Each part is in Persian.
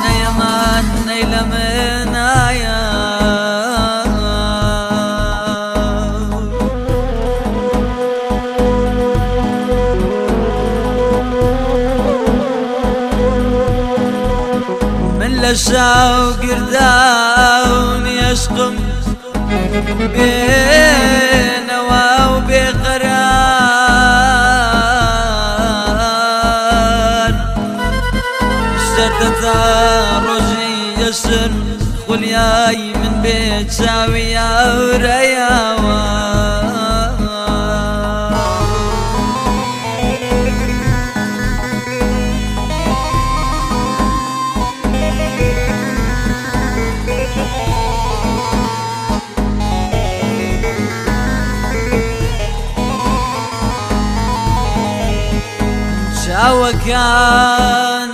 نيمان نيلمنا يا من للشوق رداون يشقم بنوا وبقرار اشتدت رجعي يسر خلياي من بيت ساوية ورياوان وكان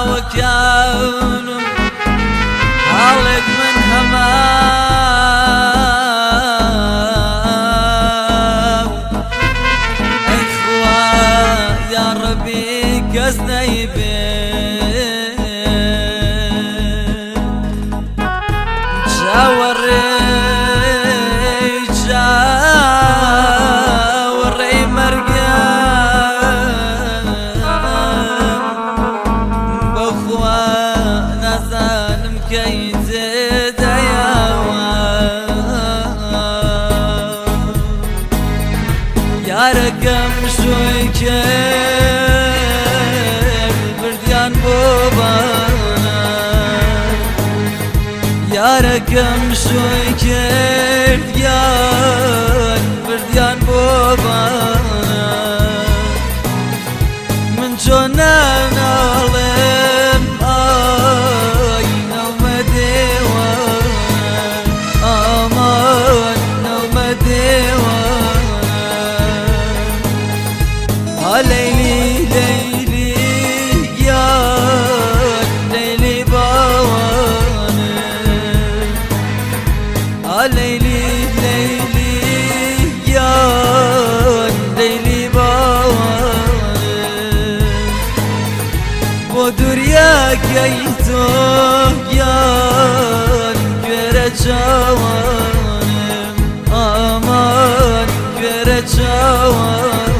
وكان علق من همام إخوة يا ربي كسني بين شاوري مرقان بأخوة نزال مكيت دياوان يا رقم شوي كيف برديان بوبانا يا رقم شوي كيف برديان بوبانا من جونا نظلم آي نوم ديوان أمان نوم ديوان ليلي ليلي يا ليلي باوان ليلي ليلي يا ليلي باوان ودور يا كيتو يا كرجوان أمان كرجوان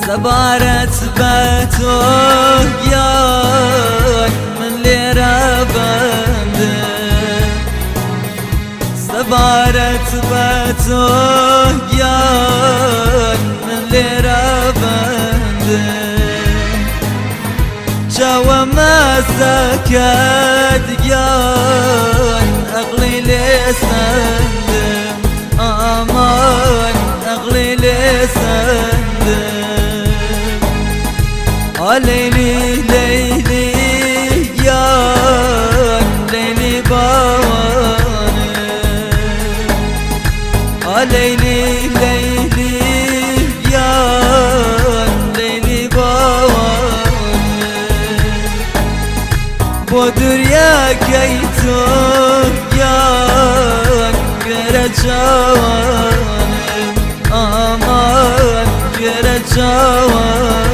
سبارت باتو يان من ليرة بند سبارت باتو يان من ليرة بند جوا ما سكت يان أغلي لسند أمان أغلي لسند ليلي ليلي يا ليلي باوان ليلي ليلي يا ليلي باوان بودر يا كيتو يا كرجوان أمان كرجوان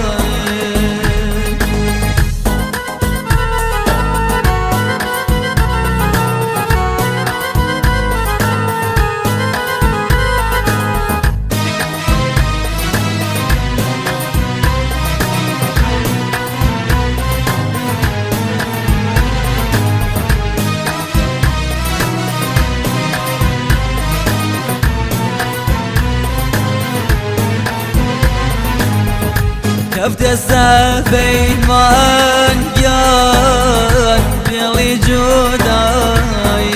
نفتسه بيمان جان بلي جوداي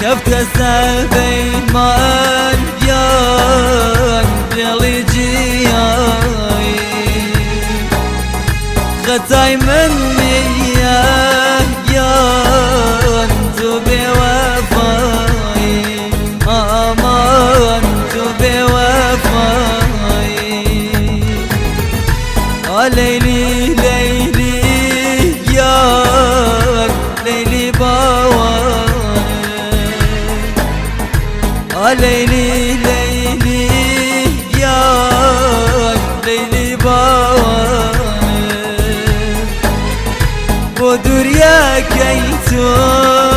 نفتسه بيمان جان بلي جياي غتاي مني يا جان تو بوفاي امان تو بوفاي ليلي ليلي يا ليلي باوان ليلي ليلي يا ليلي باوان ودور يا كيتون